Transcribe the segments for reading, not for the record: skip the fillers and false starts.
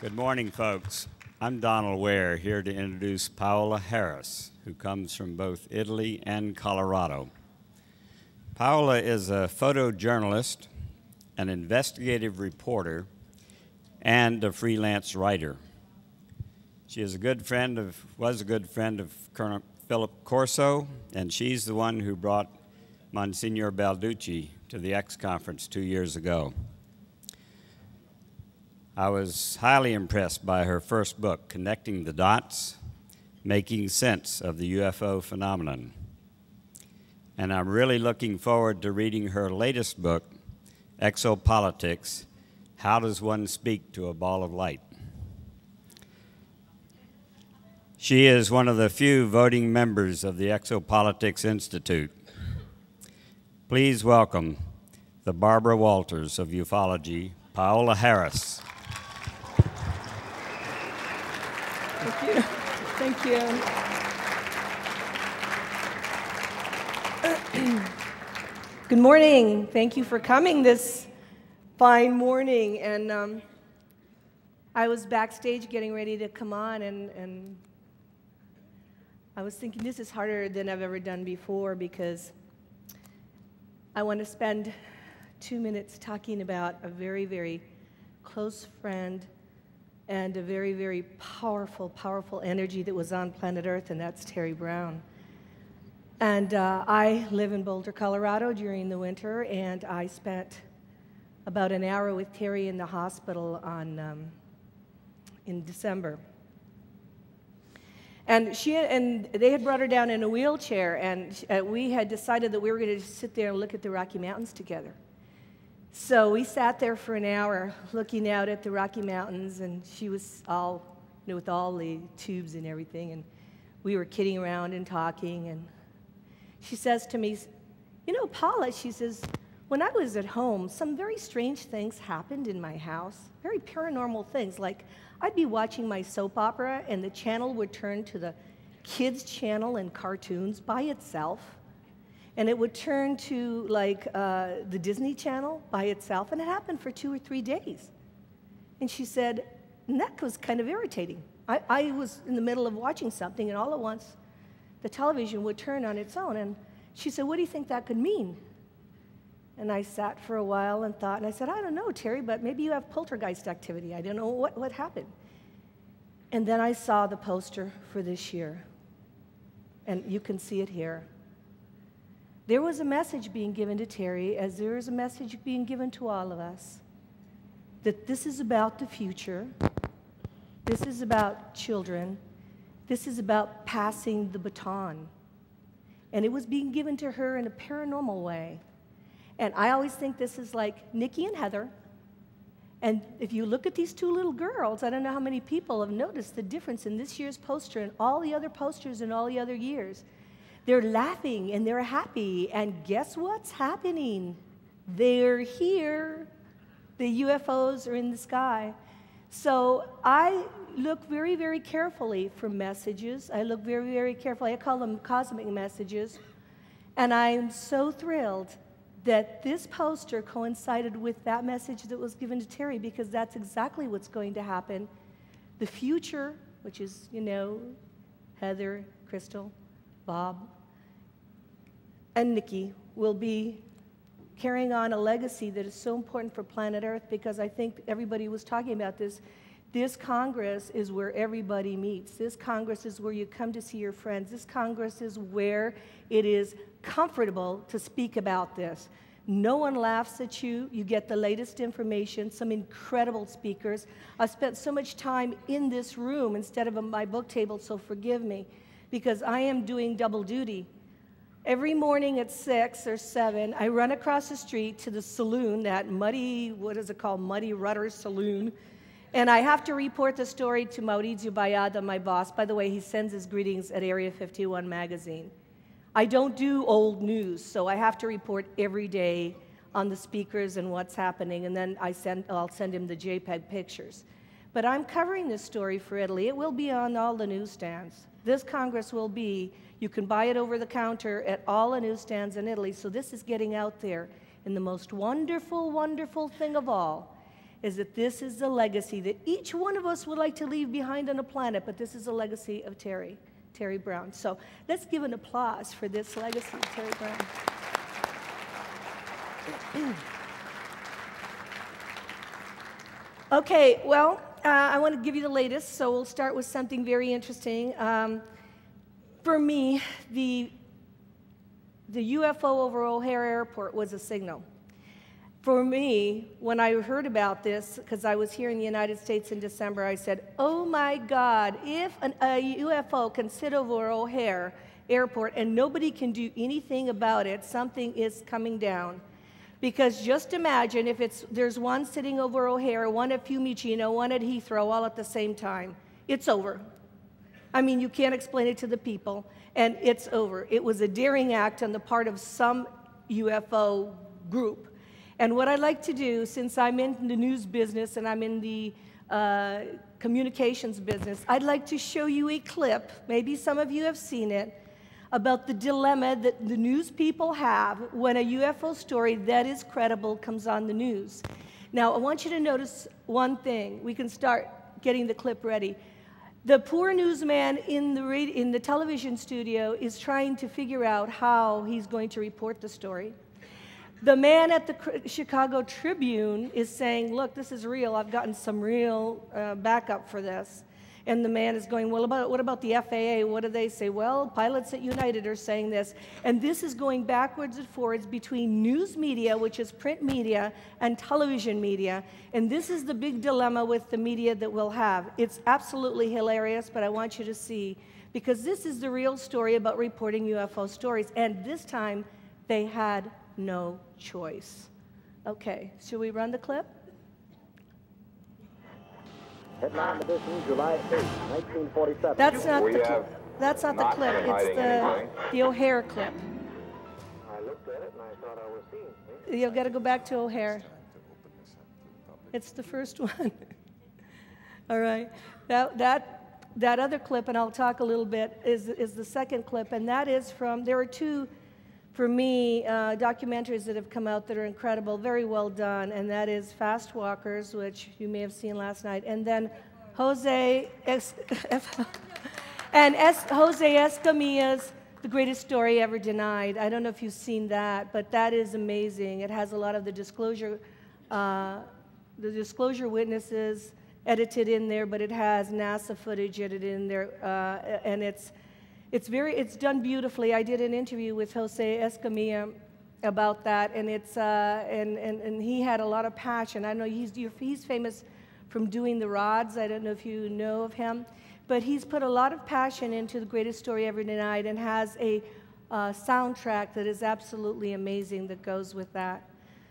Good morning, folks. I'm Donald Ware, here to introduce Paola Harris, who comes from both Italy and Colorado. Paola is a photojournalist, an investigative reporter, and a freelance writer. She is was a good friend of Colonel Philip Corso, and she's the one who brought Monsignor Balducci to the X Conference 2 years ago. I was highly impressed by her first book, Connecting the Dots, Making Sense of the UFO Phenomenon. And I'm really looking forward to reading her latest book, Exopolitics, How Does One Speak to a Ball of Light? She is one of the few voting members of the Exopolitics Institute. Please welcome the Barbara Walters of ufology, Paola Harris. Thank you. Thank you. Good morning. Thank you for coming this fine morning. And I was backstage getting ready to come on, and I was thinking this is harder than I've ever done before, because I want to spend 2 minutes talking about a very, very close friend and a very, very powerful, powerful energy that was on planet Earth, and that's Terry Brown. And I live in Boulder, Colorado during the winter, and I spent about an hour with Terry in the hospital in December. And they had brought her down in a wheelchair, and we had decided that we were going to sit there and look at the Rocky Mountains together. So we sat there for an hour looking out at the Rocky Mountains, and she was all, with all the tubes and everything, and we were kidding around and talking, and she says to me, Paula, she says, when I was at home, some very strange things happened in my house, very paranormal things, like I'd be watching my soap opera, and the channel would turn to the kids' channel and cartoons by itself, and it would turn to the Disney Channel by itself, and it happened for 2 or 3 days. And she said, and that was kind of irritating. I was in the middle of watching something, and all at once, the television would turn on its own. And she said, what do you think that could mean? And I sat for a while and thought, and I said, I don't know, Terry, but maybe you have poltergeist activity. I don't know what happened. And then I saw the poster for this year, and you can see it here. There was a message being given to Terry, as there is a message being given to all of us, that this is about the future, this is about children, this is about passing the baton. And it was being given to her in a paranormal way. And I always think this is like Nikki and Heather. And if you look at these two little girls, I don't know how many people have noticed the difference in this year's poster and all the other posters in all the other years. They're laughing and they're happy, and guess what's happening? They're here. The UFOs are in the sky. So I look very, very carefully for messages. I look very, very carefully. I call them cosmic messages. And I'm so thrilled that this poster coincided with that message that was given to Terry, because that's exactly what's going to happen. The future, which is, Heather, Crystal, Bob, and Nikki, will be carrying on a legacy that is so important for planet Earth, because I think everybody was talking about this. This Congress is where everybody meets. This Congress is where you come to see your friends. This Congress is where it is comfortable to speak about this. No one laughs at you. You get the latest information, some incredible speakers. I've spent so much time in this room instead of at my book table, so forgive me, because I am doing double duty. Every morning at 6 or 7, I run across the street to the saloon, that muddy, Muddy Rudder Saloon, and I have to report the story to Maurizio Baiada, my boss. By the way, he sends his greetings at Area 51 magazine. I don't do old news, so I have to report every day on the speakers and what's happening, and then I'll send him the JPEG pictures. But I'm covering this story for Italy. It will be on all the newsstands. This Congress will be, you can buy it over the counter at all the newsstands in Italy, so this is getting out there. And the most wonderful, wonderful thing of all is that this is the legacy that each one of us would like to leave behind on the planet, but this is the legacy of Terry Brown. So let's give an applause for this legacy of Terry Brown. Okay, well, I want to give you the latest, so we'll start with something very interesting. For me, the UFO over O'Hare Airport was a signal. For me, when I heard about this, because I was here in the United States in December, I said, oh my God, if a UFO can sit over O'Hare Airport and nobody can do anything about it, something is coming down. Because just imagine if there's one sitting over O'Hare, one at Fiumicino, one at Heathrow, all at the same time. It's over. I mean, you can't explain it to the people, and it's over. It was a daring act on the part of some UFO group. And what I'd like to do, since I'm in the news business and I'm in the communications business, I'd like to show you a clip, maybe some of you have seen it, about the dilemma that the news people have when a UFO story that is credible comes on the news. Now, I want you to notice one thing. We can start getting the clip ready. The poor newsman in the television studio is trying to figure out how he's going to report the story. The man at the Chicago Tribune is saying, look, this is real. I've gotten some real backup for this. And the man is going, well, what about the FAA? What do they say? Well, pilots at United are saying this. And this is going backwards and forwards between news media, which is print media, and television media. And this is the big dilemma with the media that we'll have. It's absolutely hilarious, but I want you to see, because this is the real story about reporting UFO stories. And this time, they had no choice. Okay, should we run the clip? Headline edition, July 8, 1947. That's not the clip. It's the O'Hare clip. I looked at it and I thought I was seeing things. You've got to go back to O'Hare. It's the first one. All right. That other clip, and I'll talk a little bit, is the second clip, and that is from, there are two, for me, documentaries that have come out that are incredible, very well done, and that is Fast Walkers, which you may have seen last night, and then Jose Escamilla's The Greatest Story Ever Denied. I don't know if you've seen that, but that is amazing. It has a lot of the disclosure witnesses edited in there, but it has NASA footage edited in there, and it's done beautifully. I did an interview with Jose Escamilla about that, and and he had a lot of passion. I know he's famous from doing the rods. I don't know if you know of him, but he's put a lot of passion into The Greatest Story Ever Denied and has a soundtrack that is absolutely amazing that goes with that.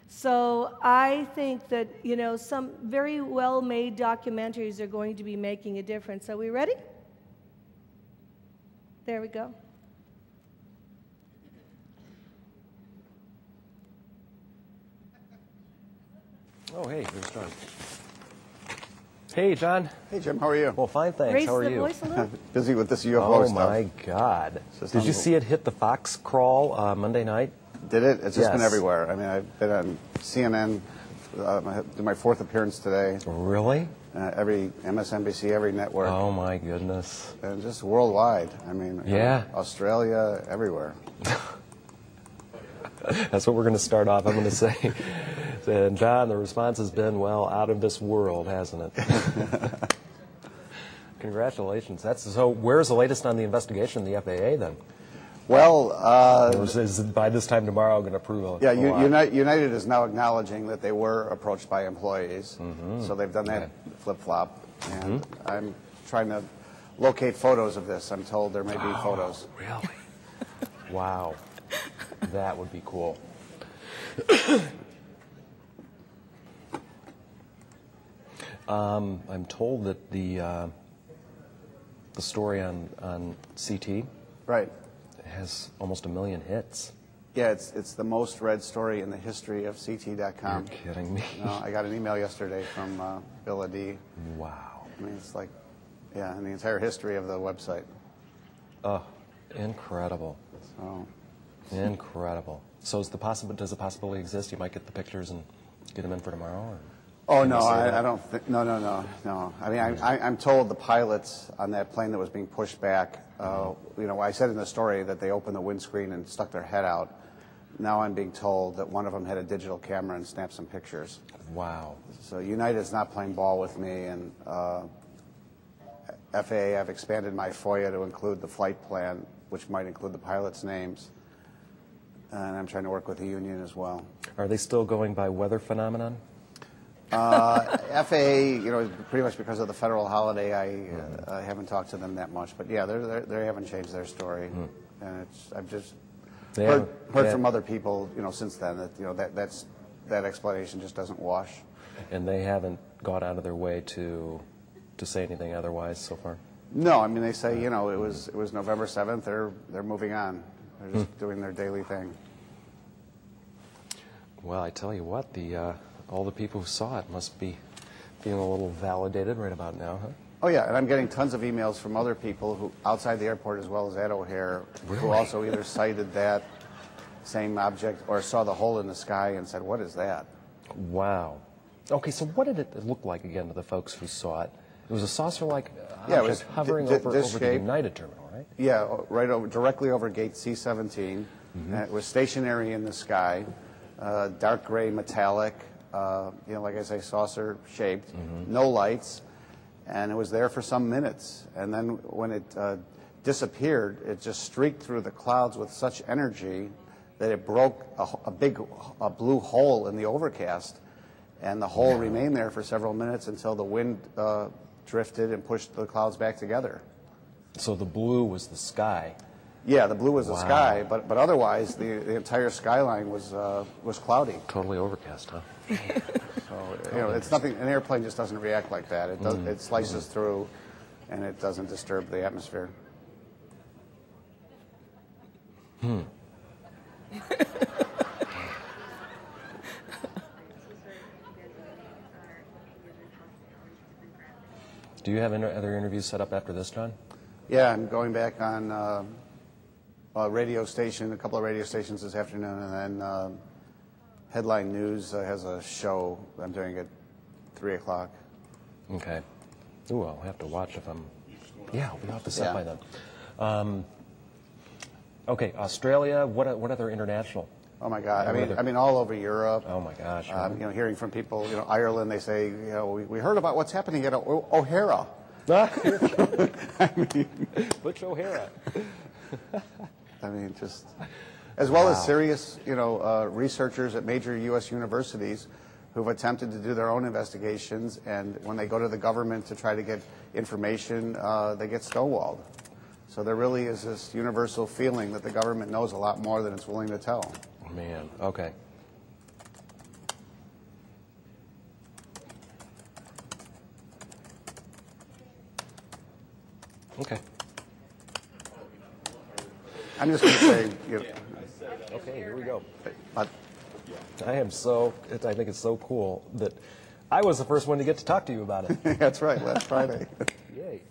So I think that, you know, some very well-made documentaries are going to be making a difference. Are we ready? There we go. Oh, hey, there's John. Hey, John. Hey, Jim, how are you? Well, fine, thanks. Raise how are the you? voice a little. Busy with this UFO stuff. Oh, my God. Did you see it hit the Fox crawl Monday night? Did it? It's just been Yes. everywhere. I mean, I've been on CNN, my fourth appearance today. Really? Every MSNBC, every network. Oh, my goodness. And just worldwide. I mean, Yeah. Australia, everywhere. That's what we're going to start off. I'm going to say, and John, the response has been, well, out of this world, hasn't it? Congratulations. So where's the latest on the investigation, the FAA, then? Well, Or is it by this time tomorrow going to prove yeah, a lot? United is now acknowledging that they were approached by employees. So they've done that flip-flop. And I'm trying to locate photos of this. I'm told there may be photos. Really? Wow. That would be cool. I'm told that the story on CT Right. has almost 1 million hits. Yeah, it's the most read story in the history of CT.com. You're kidding me. No, I got an email yesterday from Bill Adee. Wow. I mean, it's like, yeah, in the entire history of the website. Oh, incredible. So, Incredible. So does the possibility exist you might get the pictures and get them in for tomorrow? Or? Oh, no, I don't think, no. I mean, I'm told the pilots on that plane that was being pushed back, you know, I said in the story that they opened the windscreen and stuck their head out. Now I'm being told that one of them had a digital camera and snapped some pictures. Wow. So United's not playing ball with me, and FAA, I've expanded my FOIA to include the flight plan, which might include the pilots' names. And I'm trying to work with the union as well. Are they still going by weather phenomenon? FAA, you know, pretty much because of the federal holiday, I haven't talked to them that much. But yeah, they haven't changed their story, and I've just heard from other people, you know, since then that, you know, that explanation just doesn't wash. And they haven't gone out of their way to say anything otherwise so far? No, I mean, they say, you know, it was November 7th. They're moving on. They're just doing their daily thing. Well, I tell you what, all the people who saw it must be feeling a little validated right about now, huh? Oh, yeah, and I'm getting tons of emails from other people who outside the airport as well as at O'Hare who also either cited that same object or saw the hole in the sky and said, what is that? Wow. Okay, so what did it look like again to the folks who saw it? It was a saucer-like object hovering over the United terminal, right? Yeah, directly over gate C-17. It was stationary in the sky, dark gray metallic, you know, like I say, saucer-shaped, no lights, and it was there for some minutes. And then when it disappeared, it just streaked through the clouds with such energy that it broke a big blue hole in the overcast, and the hole remained there for several minutes until the wind drifted and pushed the clouds back together. So the blue was the sky? Yeah, the blue was the sky, but otherwise the entire skyline was cloudy. Totally overcast, huh? So, you know, it's nothing. An airplane just doesn't react like that. It does. It slices through, and it doesn't disturb the atmosphere. Do you have other interviews set up after this, John? Yeah, I'm going back on a radio station, a couple of radio stations this afternoon, and then Headline News has a show I'm doing at 3 o'clock. Okay. Ooh, I'll have to watch if I'm... Yeah, I'll be off the set by then. Okay, Australia, what other international? Oh my God! I mean, all over Europe. Oh my gosh! You know, hearing from people, you know, Ireland, they say, you know, we heard about what's happening at O'Hara. I mean, Butch O'Hara. I mean, just as well as serious, you know, researchers at major U.S. universities who've attempted to do their own investigations, and when they go to the government to try to get information, they get stonewalled. So there really is this universal feeling that the government knows a lot more than it's willing to tell. Man, okay. Okay. I'm just going to say, you know, okay, here we go. I am so, I think it's so cool that I was the first one to get to talk to you about it. That's right, last Friday. Yay.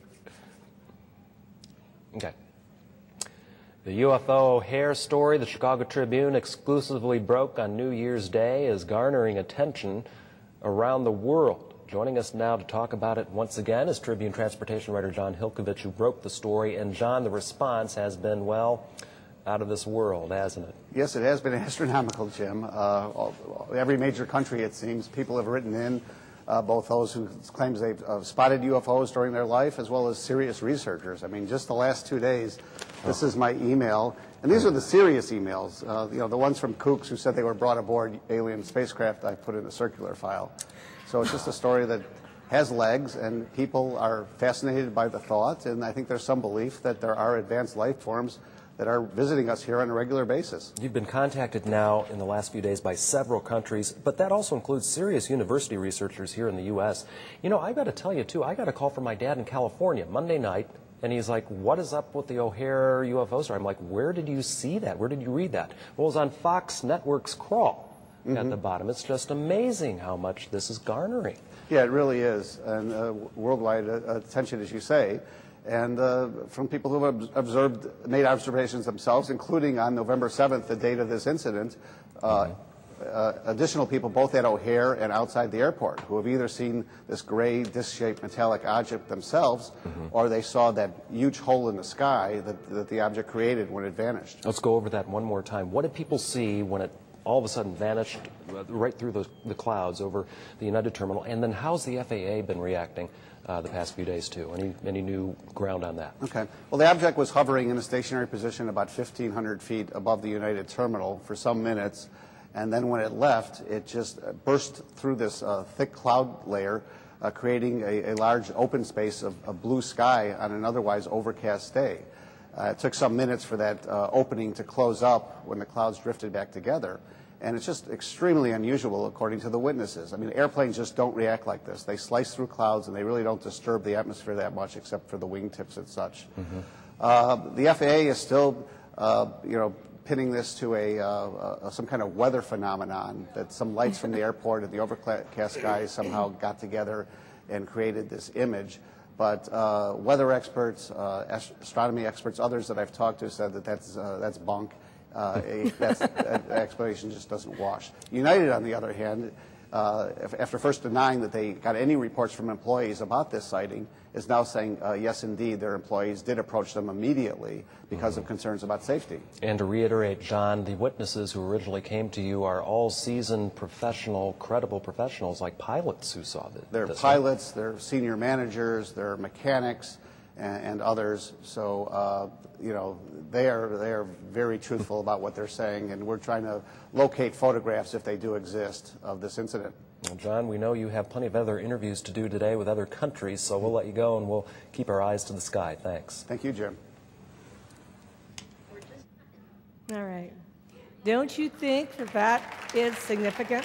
Okay. The UFO O'Hare story the Chicago Tribune exclusively broke on New Year's Day is garnering attention around the world. Joining us now to talk about it once again is Tribune transportation writer John Hilkovich, who broke the story. And John, the response has been, well, out of this world, hasn't it? Yes, it has been astronomical, Jim. Every major country, it seems, people have written in, both those who claim they've spotted UFOs during their life, as well as serious researchers. I mean, just the last 2 days, this is my email, and these are the serious emails. You know, the ones from kooks who said they were brought aboard alien spacecraft, I put in a circular file. So it's just a story that has legs, and people are fascinated by the thought, and I think there's some belief that there are advanced life forms that are visiting us here on a regular basis. You've been contacted now in the last few days by several countries, but that also includes serious university researchers here in the U.S. You know, I've got to tell you, too, I got a call from my dad in California Monday night, and he's like, what is up with the O'Hare UFO story? I'm like, where did you see that? Where did you read that? Well, it was on Fox Network's Crawl at the bottom. It's just amazing how much this is garnering. Yeah, it really is, and worldwide attention, as you say. And from people who have made observations themselves, including on November 7th, the date of this incident, additional people both at O'Hare and outside the airport who have either seen this gray disc-shaped metallic object themselves, or they saw that huge hole in the sky that the object created when it vanished. Let's go over that one more time. What did people see when it all of a sudden vanished right through the clouds over the United Terminal? And then how's the FAA been reacting the past few days too? Any new ground on that? Okay. Well, the object was hovering in a stationary position about 1,500 feet above the United Terminal for some minutes, and then when it left, it just burst through this thick cloud layer, creating a large open space of blue sky on an otherwise overcast day. It took some minutes for that opening to close up when the clouds drifted back together. And it's just extremely unusual, according to the witnesses. I mean, airplanes just don't react like this. They slice through clouds, and they really don't disturb the atmosphere that much, except for the wingtips and such. The FAA is still, pinning this to some kind of weather phenomenon, that some lights from the airport and the overcast skies somehow got together and created this image. But weather experts, astronomy experts, others that I've talked to said that that's bunk. That explanation just doesn't wash. United, on the other hand, after first denying that they got any reports from employees about this sighting, is now saying, yes, indeed, their employees did approach them immediately because of concerns about safety. And to reiterate, John, the witnesses who originally came to you are all seasoned, professional, credible professionals like pilots who saw this. They're pilots, they're senior managers, they're mechanics, and others. So, they are very truthful about what they're saying, and we're trying to locate photographs, if they do exist, of this incident. Well, John, we know you have plenty of other interviews to do today with other countries, so we'll let you go and we'll keep our eyes to the sky. Thanks. Thank you, Jim. All right. Don't you think that is significant?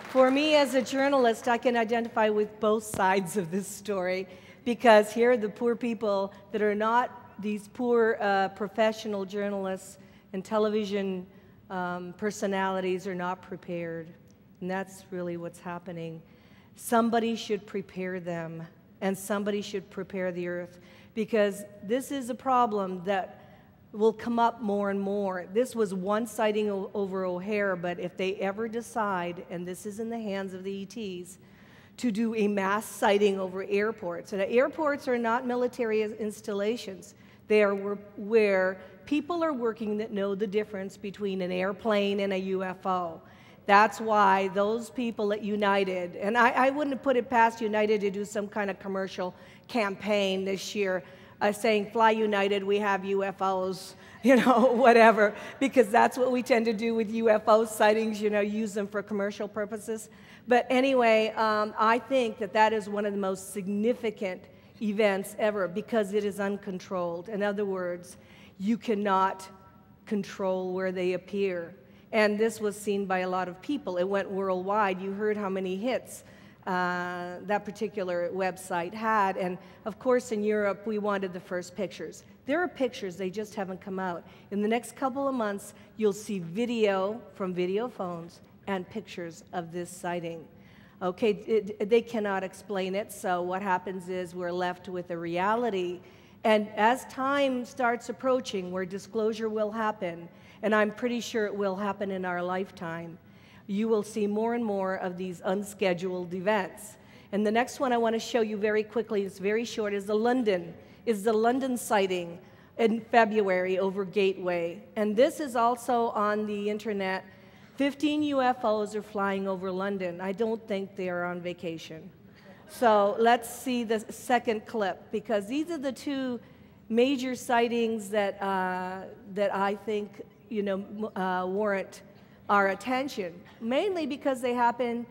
For me, as a journalist, I can identify with both sides of this story, because here are the poor people that are not these poor professional journalists and television personalities are not prepared. And that's really what's happening. Somebody should prepare them, and somebody should prepare the earth, because this is a problem that will come up more and more. This was one sighting over O'Hare, but if they ever decide, and this is in the hands of the ETs, to do a mass sighting over airports. And airports are not military installations. They are where people are working that know the difference between an airplane and a UFO. That's why those people at United, and I wouldn't have put it past United to do some kind of commercial campaign this year saying, fly United, we have UFOs, whatever, because that's what we tend to do with UFO sightings, use them for commercial purposes. But anyway, I think that is one of the most significant events ever, because it is uncontrolled. In other words, you cannot control where they appear. And this was seen by a lot of people. It went worldwide. You heard how many hits that particular website had. And of course, in Europe, we wanted the first pictures. There are pictures, they just haven't come out. In the next couple of months, you'll see video from video phones and pictures of this sighting. Okay, they cannot explain it, so what happens is we're left with a reality. And as time starts approaching where disclosure will happen, and I'm pretty sure it will happen in our lifetime, you will see more and more of these unscheduled events. And the next one I want to show you very quickly, it's very short, is the London sighting in February over Gateway. And this is also on the internet. 15 UFOs are flying over London. I don't think they are on vacation. So let's see the second clip, because these are the two major sightings that I think warrant our attention, mainly because they happened.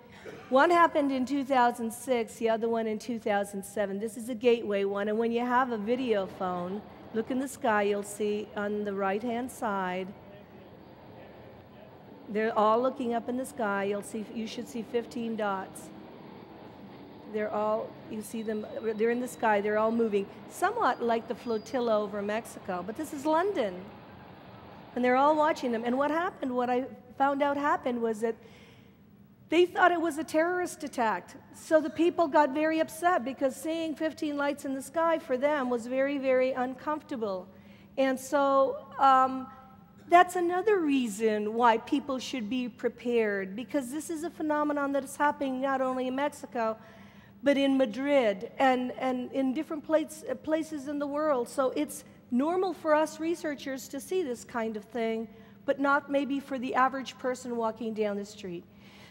One happened in 2006, the other one in 2007. This is a Gateway one, and when you have a video phone, look in the sky, you'll see on the right-hand side, they're all looking up in the sky. You should see 15 dots. You see them, they're in the sky, they're all moving, somewhat like the flotilla over Mexico, but this is London. And they're all watching them. And what I found out happened was that they thought it was a terrorist attack. So the people got very upset, because seeing 15 lights in the sky for them was very, very uncomfortable. And so That's another reason why people should be prepared, because this is a phenomenon that is happening not only in Mexico, but in Madrid and in different places in the world. So it's normal for us researchers to see this kind of thing, but not maybe for the average person walking down the street.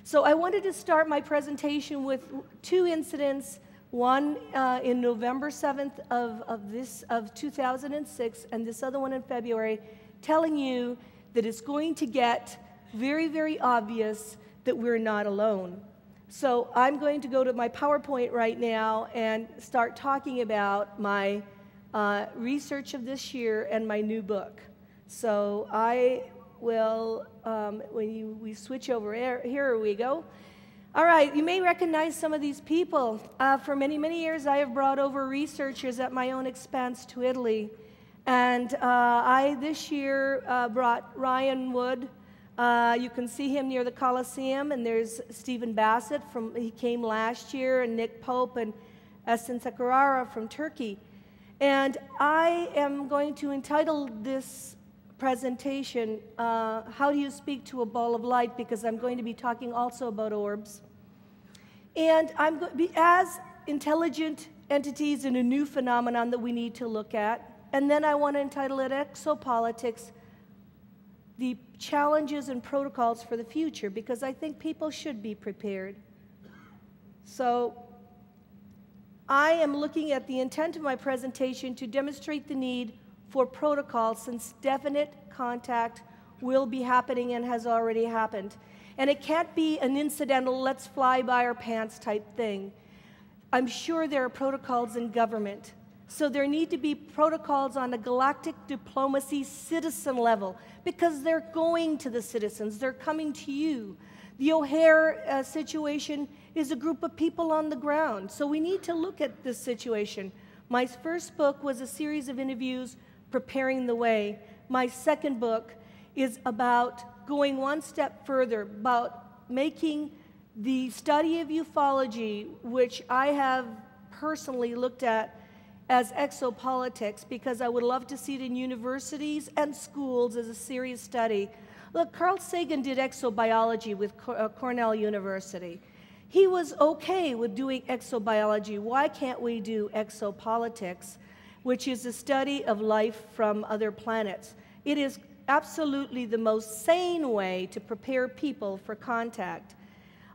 So I wanted to start my presentation with two incidents, one in November 7th of 2006, and this other one in February, telling you that it's going to get very, very obvious that we're not alone. So I'm going to go to my PowerPoint right now and start talking about my research of this year and my new book. So I will, we switch over, here we go. All right, you may recognize some of these people. For many, many years, I have brought over researchers at my own expense to Italy. And I, this year, brought Ryan Wood. You can see him near the Coliseum, and there's Stephen Bassett, he came last year, and Nick Pope and Esin Sakurara from Turkey. And I am going to entitle this presentation, How Do You Speak to a Ball of Light? Because I'm going to be talking also about orbs. And I'm going to be as intelligent entities in a new phenomenon that we need to look at. And then I want to entitle it Exopolitics, the challenges and protocols for the future, because I think people should be prepared. So I am looking at the intent of my presentation to demonstrate the need for protocols, since definite contact will be happening and has already happened. And it can't be an incidental, let's fly by our pants type thing. I'm sure there are protocols in government. So there need to be protocols on a galactic diplomacy citizen level, because they're going to the citizens, they're coming to you. The O'Hare situation is a group of people on the ground, so we need to look at this situation. My first book was a series of interviews, Preparing the Way. My second book is about going one step further, about making the study of ufology, which I have personally looked at as exopolitics, because I would love to see it in universities and schools as a serious study. Look, Carl Sagan did exobiology with Cornell University. He was okay with doing exobiology. Why can't we do exopolitics, which is the study of life from other planets? It is absolutely the most sane way to prepare people for contact.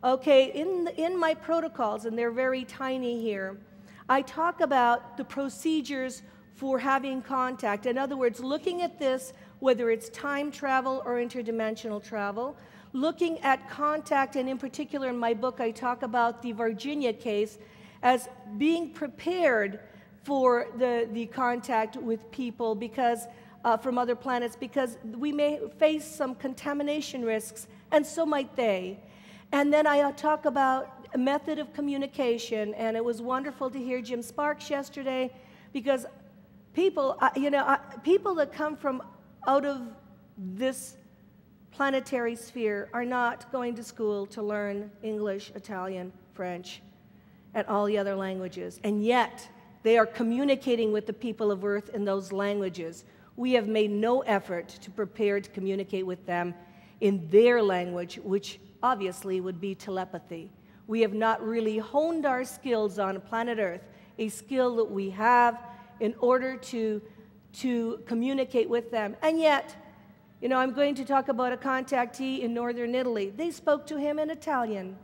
Okay, in my protocols, and they're very tiny here, I talk about the procedures for having contact. In other words, looking at this, whether it's time travel or interdimensional travel, looking at contact, and in particular in my book I talk about the Virginia case as being prepared for the contact with people because from other planets, because we may face some contamination risks, and so might they. And then I talk about a method of communication, and it was wonderful to hear Jim Sparks yesterday, because people, people that come from out of this planetary sphere are not going to school to learn English, Italian, French, and all the other languages, and yet they are communicating with the people of Earth in those languages. We have made no effort to prepare to communicate with them in their language, which obviously would be telepathy. We have not really honed our skills on planet Earth, a skill that we have in order to communicate with them. And yet, I'm going to talk about a contactee in northern Italy. They spoke to him in Italian.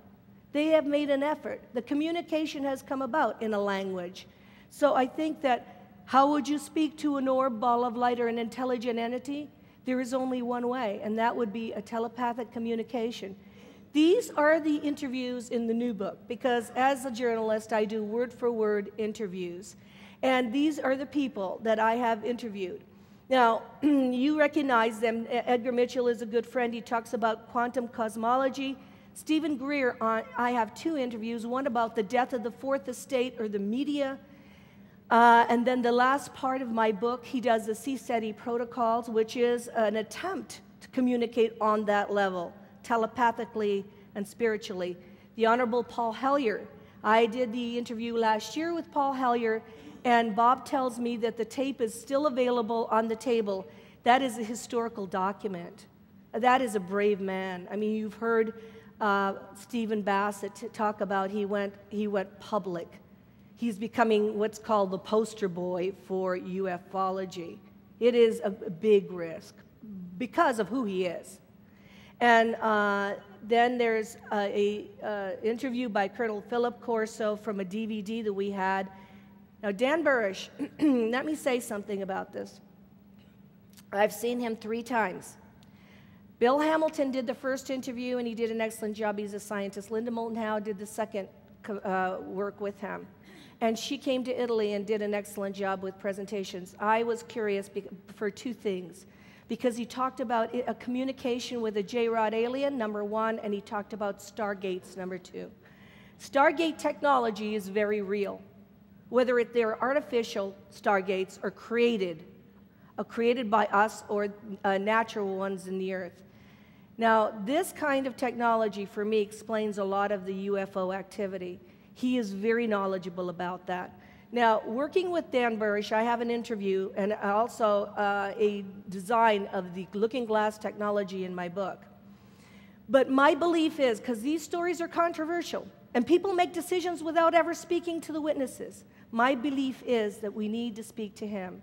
They have made an effort. The communication has come about in a language. So I think that how would you speak to an orb, ball of light, or an intelligent entity? There is only one way, and that would be a telepathic communication. These are the interviews in the new book, because as a journalist, I do word-for-word interviews. And these are the people that I have interviewed. Now, you recognize them. Edgar Mitchell is a good friend. He talks about quantum cosmology. Stephen Greer, I have two interviews, one about the death of the fourth estate or the media. And then the last part of my book, he does the CSETI protocols, which is an attempt to communicate on that level, telepathically and spiritually. The Honorable Paul Hellyer. I did the interview last year with Paul Hellyer, and Bob tells me that the tape is still available on the table. That is a historical document. That is a brave man. I mean, you've heard Stephen Bassett talk about he went public. He's becoming what's called the poster boy for ufology. It is a big risk because of who he is. And then there's a interview by Colonel Philip Corso from a DVD that we had. Now, Dan Burrish, let me say something about this. I've seen him 3 times. Bill Hamilton did the first interview, and he did an excellent job. He's a scientist. Linda Moulton Howe did the second work with him. And she came to Italy and did an excellent job with presentations. I was curious for 2 things. Because he talked about a communication with a J-Rod alien, number 1, and he talked about Stargates, number 2. Stargate technology is very real. Whether they're artificial Stargates or created by us or natural ones in the earth. Now, this kind of technology, for me, explains a lot of the UFO activity. He is very knowledgeable about that. Now, working with Dan Burrish, I have an interview and also a design of the looking glass technology in my book. But my belief is, because these stories are controversial, and people make decisions without ever speaking to the witnesses, my belief is that we need to speak to him.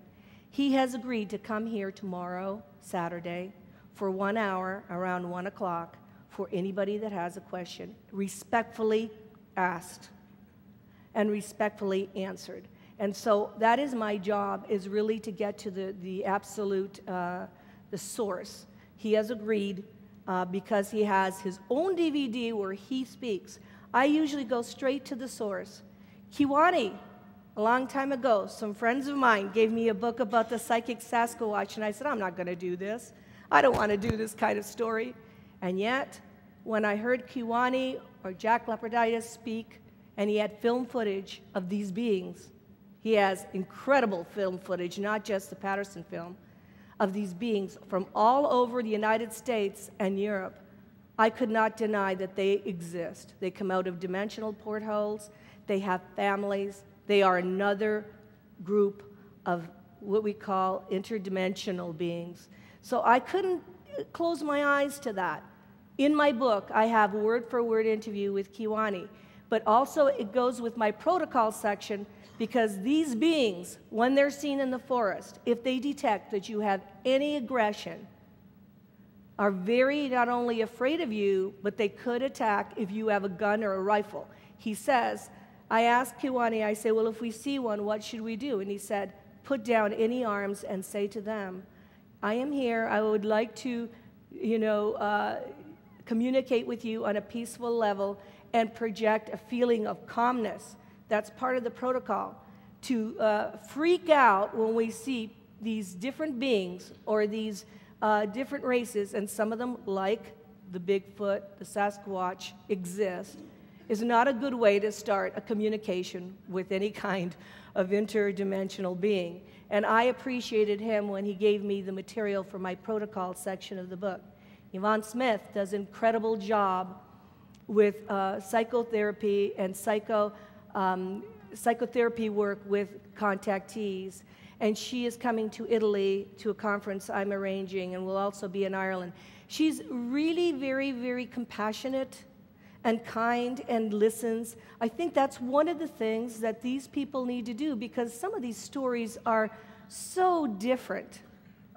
He has agreed to come here tomorrow, Saturday, for 1 hour, around 1 o'clock, for anybody that has a question, respectfully asked and respectfully answered. And so that is my job, is really to get to the absolute, the source. He has agreed because he has his own DVD where he speaks. I usually go straight to the source. Kiwani, a long time ago, some friends of mine gave me a book about the psychic Sasquatch, and I said, I'm not going to do this. I don't want to do this kind of story. And yet, when I heard Kiwani or Jack Leoparditis speak, and he had film footage of these beings, he has incredible film footage, not just the Patterson film, of these beings from all over the United States and Europe. I could not deny that they exist. They come out of dimensional portholes. They have families. They are another group of what we call interdimensional beings. So I couldn't close my eyes to that. In my book, I have a word-for-word interview with Kiwani, but also it goes with my protocol section, because these beings, when they're seen in the forest, if they detect that you have any aggression, are very not only afraid of you, but they could attack if you have a gun or a rifle. He says, I asked Kiwani, I say, well, if we see one, what should we do? And he said, put down any arms and say to them, I am here. I would like to, communicate with you on a peaceful level and project a feeling of calmness. That's part of the protocol. To freak out when we see these different beings or these different races, and some of them, like the Bigfoot, the Sasquatch, exist, is not a good way to start a communication with any kind of interdimensional being. And I appreciated him when he gave me the material for my protocol section of the book. Yvonne Smith does an incredible job with psychotherapy and psychotherapy work with contactees. And she is coming to Italy to a conference I'm arranging, and will also be in Ireland. She's really very, very compassionate and kind and listens. I think that's one of the things that these people need to do, because some of these stories are so different.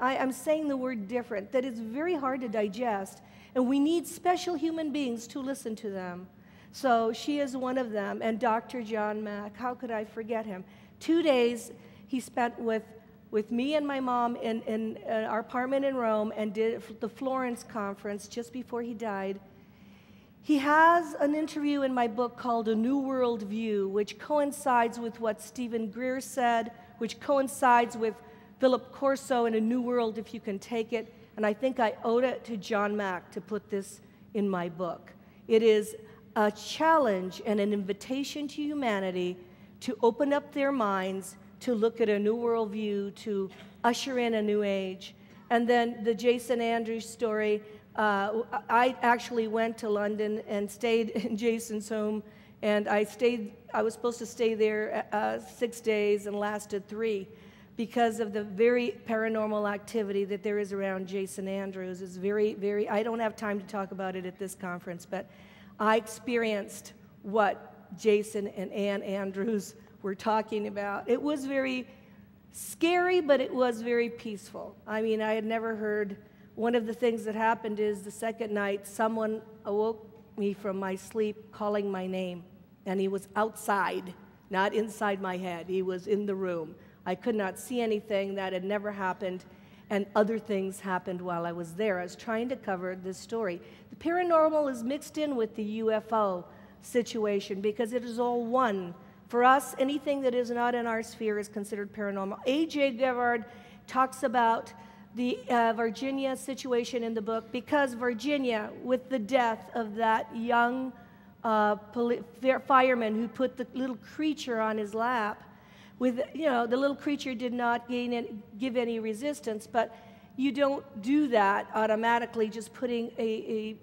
I'm saying the word different, that it's very hard to digest, and we need special human beings to listen to them. So she is one of them, and Dr. John Mack, how could I forget him? 2 days he spent with me and my mom in our apartment in Rome, and did the Florence conference just before he died. He has an interview in my book called A New World View, which coincides with what Stephen Greer said, which coincides with Philip Corso in A New World, If You Can Take It, and I think I owed it to John Mack to put this in my book. It is a challenge and an invitation to humanity to open up their minds, to look at a new world view, to usher in a new age. And then the Jason Andrews story, I actually went to London and stayed in Jason's home, and I was supposed to stay there 6 days and lasted 3. because of the very paranormal activity that there is around Jason Andrews. It's very, I don't have time to talk about it at this conference, but I experienced what Jason and Ann Andrews were talking about. It was very scary, but it was very peaceful. I mean, I had never heard, one of the things that happened is the second night, someone awoke me from my sleep calling my name, and he was outside, not inside my head. He was in the room. I could not see anything. That had never happened, and other things happened while I was there. I was trying to cover this story. The paranormal is mixed in with the UFO situation because it is all one. For us, anything that is not in our sphere is considered paranormal. A.J. Gevard talks about the Virginia situation in the book because Virginia, with the death of that young fireman who put the little creature on his lap, the little creature did not give any resistance, but you don't do that automatically, just putting a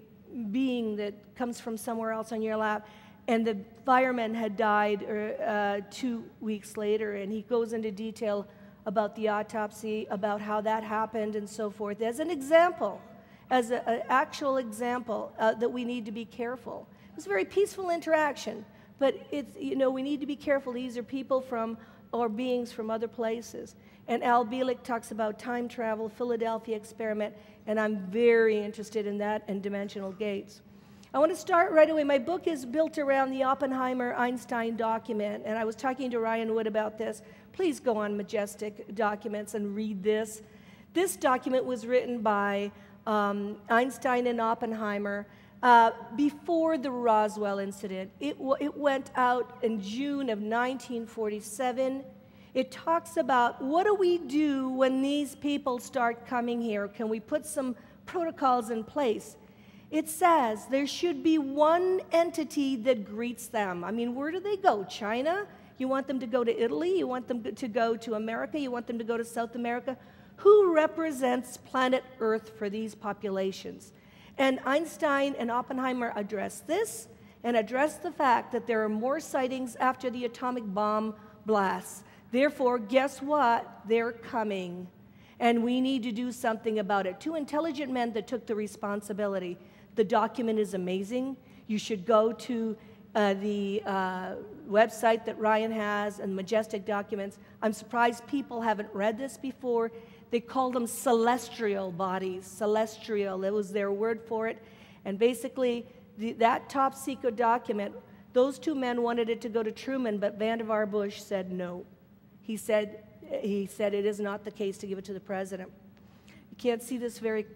being that comes from somewhere else on your lap. And the fireman had died 2 weeks later, and he goes into detail about the autopsy, about how that happened and so forth, as an example, as an actual example that we need to be careful. It was a very peaceful interaction, but it's, we need to be careful. These are people or beings from other places. And Al Bielek talks about time travel, Philadelphia experiment, and I'm very interested in that and dimensional gates. I want to start right away. My book is built around the Oppenheimer-Einstein document, and I was talking to Ryan Wood about this. Please go on Majestic Documents and read this. This document was written by Einstein and Oppenheimer before the Roswell incident. It went out in June of 1947. It talks about what do we do when these people start coming here? Can we put some protocols in place? It says there should be one entity that greets them. I mean, where do they go? China? You want them to go to Italy? You want them to go to America? You want them to go to South America? Who represents planet Earth for these populations? And Einstein and Oppenheimer addressed this and addressed the fact that there are more sightings after the atomic bomb blasts. Therefore, guess what? They're coming. And we need to do something about it. Two intelligent men that took the responsibility. The document is amazing. You should go to the website that Ryan has and Majestic Documents. I'm surprised people haven't read this before. They call them celestial bodies. Celestial, that was their word for it. And basically, that top secret document, those two men wanted it to go to Truman, but Vannevar Bush said no. He said it is not the case to give it to the president. You can't see this very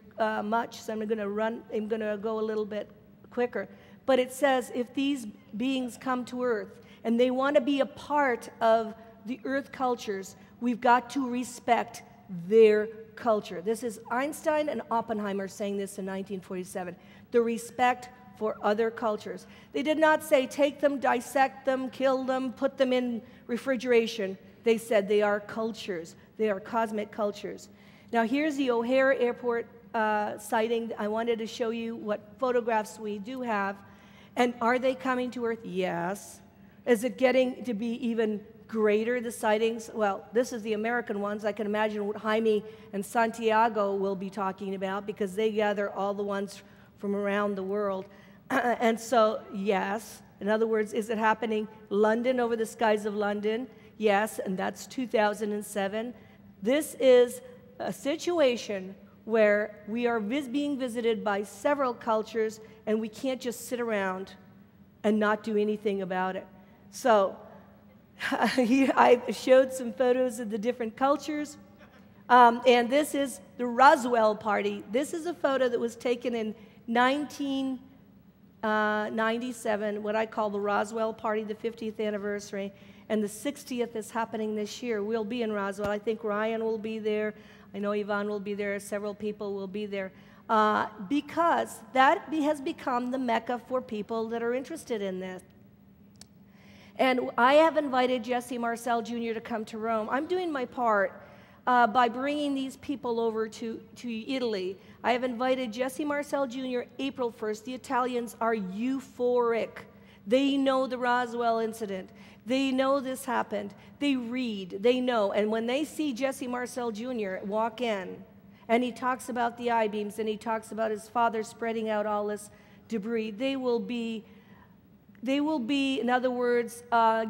much, so I'm going to go a little bit quicker. But it says if these beings come to Earth and they want to be a part of the Earth cultures, we've got to respect their culture. This is Einstein and Oppenheimer saying this in 1947. The respect for other cultures. They did not say take them, dissect them, kill them, put them in refrigeration. They said they are cultures. They are cosmic cultures. Now here's the O'Hare Airport sighting. I wanted to show you what photographs we do have. And are they coming to Earth? Yes. Is it getting to be even greater, the sightings? Well, this is the American ones. I can imagine what Jaime and Santiago will be talking about because they gather all the ones from around the world. And so, yes. In other words, is it happening? London, over the skies of London? Yes, and that's 2007. This is a situation where we are being visited by several cultures, and we can't just sit around and not do anything about it. So I showed some photos of the different cultures, and this is the Roswell party. This is a photo that was taken in 1997, what I call the Roswell party, the 50th anniversary, and the 60th is happening this year. We'll be in Roswell. I think Ryan will be there. I know Yvonne will be there. Several people will be there because that has become the mecca for people that are interested in this. And I have invited Jesse Marcel Jr. to come to Rome. I'm doing my part by bringing these people over to Italy. I have invited Jesse Marcel Jr. April 1st. The Italians are euphoric. They know the Roswell incident. They know this happened. They read. They know. And when they see Jesse Marcel Jr. walk in, and he talks about the I-beams, and he talks about his father spreading out all this debris, they will be, in other words,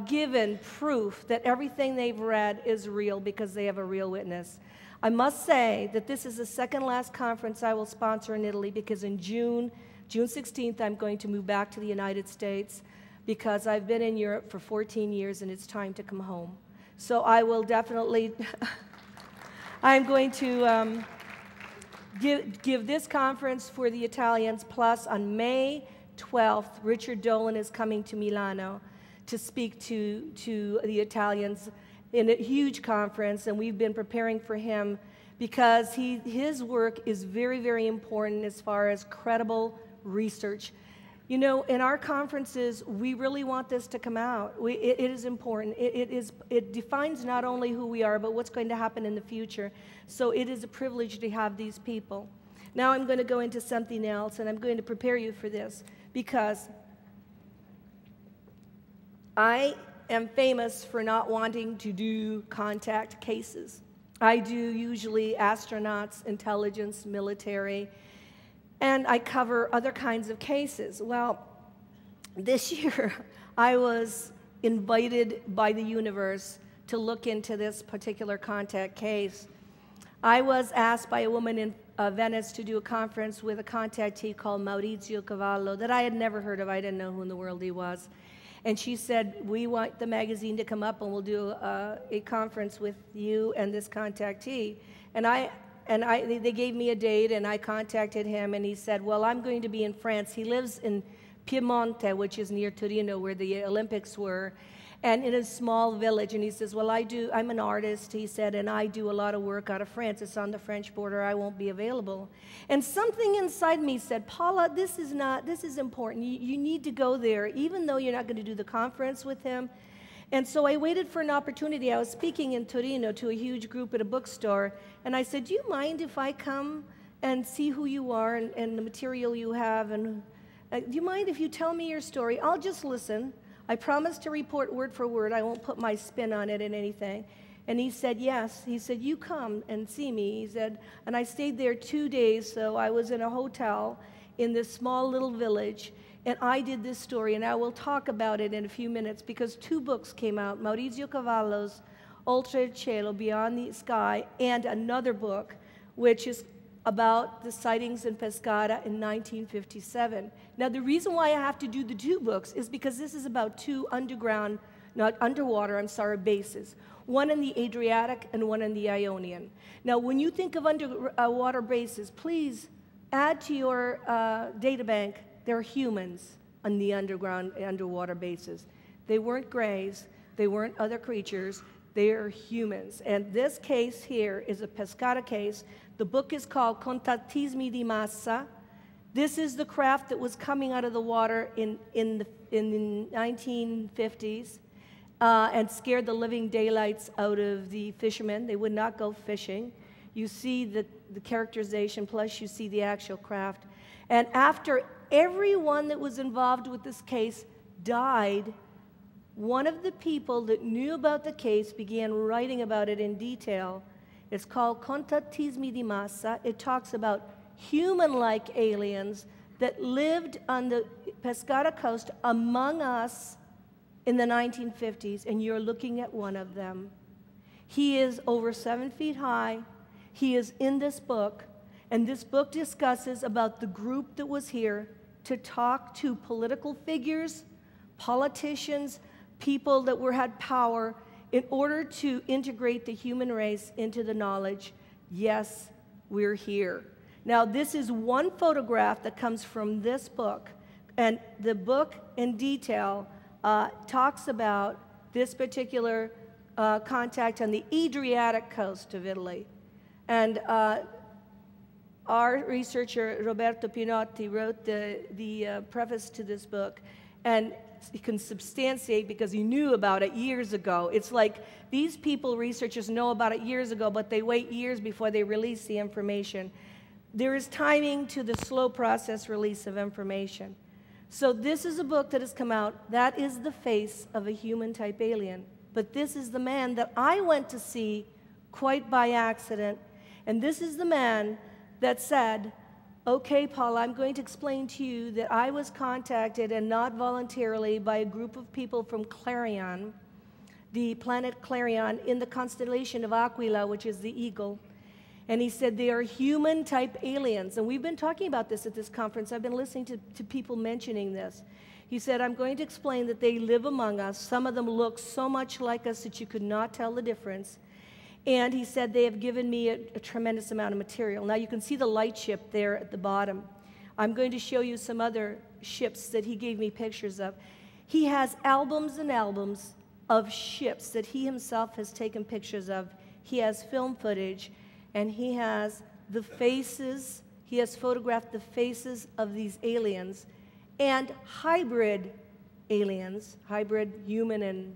given proof that everything they've read is real because they have a real witness. I must say that this is the second last conference I will sponsor in Italy, because in June 16th, I'm going to move back to the United States because I've been in Europe for 14 years and it's time to come home. So I will definitely, I'm going to give this conference for the Italians, plus on May 12th, Richard Dolan is coming to Milano to speak to the Italians in a huge conference, and we've been preparing for him because his work is very, very important as far as credible research. You know, in our conferences, we really want this to come out. It is important. It defines not only who we are, but what's going to happen in the future. So it is a privilege to have these people. Now I'm going to go into something else, and I'm going to prepare you for this, because I am famous for not wanting to do contact cases. I do usually astronauts, intelligence, military, and I cover other kinds of cases. Well, this year I was invited by the universe to look into this particular contact case. I was asked by a woman in Venice to do a conference with a contactee called Maurizio Cavallo that I had never heard of. I didn't know who in the world he was. And she said, we want the magazine to come up and we'll do a conference with you and this contactee. And they gave me a date, and I contacted him, and he said, well, I'm going to be in France. He lives in Piemonte, which is near Torino, where the Olympics were, and in a small village. And he says, well, I'm an artist, he said, and I do a lot of work out of France. It's on the French border. I won't be available. And something inside me said, Paula, this is important. You need to go there, even though you're not going to do the conference with him. And so I waited for an opportunity. I was speaking in Torino to a huge group at a bookstore, and I said, do you mind if I come and see who you are and the material you have? And do you mind if you tell me your story? I'll just listen. I promise to report word for word. I won't put my spin on it and anything. And he said, yes. He said, you come and see me. He said, and I stayed there 2 days, so I was in a hotel in this small little village. And I did this story, and I will talk about it in a few minutes, because 2 books came out, Maurizio Cavallo's Oltre il Cielo, Beyond the Sky, and another book, which is about the sightings in Pescara in 1957. Now, the reason why I have to do the 2 books is because this is about 2 underwater bases, one in the Adriatic and one in the Ionian. Now, when you think of underwater bases, please add to your data bank, they're humans on the underwater bases. They weren't grays. They weren't other creatures. They are humans. And this case here is a Pescara case. The book is called Contattismi di Massa. This is the craft that was coming out of the water in the 1950s and scared the living daylights out of the fishermen. They would not go fishing. You see the characterization, plus you see the actual craft. And after everyone that was involved with this case died, one of the people that knew about the case began writing about it in detail. It's called Contattismi di Massa. It talks about human-like aliens that lived on the Pescara coast among us in the 1950s, and you're looking at one of them. He is over 7 feet high. He is in this book, and this book discusses about the group that was here to talk to political figures, politicians, people that had power, in order to integrate the human race into the knowledge, yes, we're here. Now, this is one photograph that comes from this book, and the book in detail talks about this particular contact on the Adriatic coast of Italy. And our researcher, Roberto Pinotti, wrote the preface to this book, and he can substantiate because he knew about it years ago. It's like these people, researchers, know about it years ago, but they wait years before they release the information. There is timing to the slow process release of information. So this is a book that has come out. That is the face of a human-type alien. But this is the man that I went to see quite by accident. And this is the man that said, okay, Paula, I'm going to explain to you that I was contacted, and not voluntarily, by a group of people from Clarion, the planet Clarion, in the constellation of Aquila, which is the eagle. And he said they are human-type aliens. And we've been talking about this at this conference. I've been listening to people mentioning this. He said, I'm going to explain that they live among us. Some of them look so much like us that you could not tell the difference. And he said, they have given me a tremendous amount of material. Now, you can see the light ship there at the bottom. I'm going to show you some other ships that he gave me pictures of. He has albums and albums of ships that he himself has taken pictures of. He has film footage, and he has the faces. He has photographed the faces of these aliens and hybrid aliens, hybrid human and,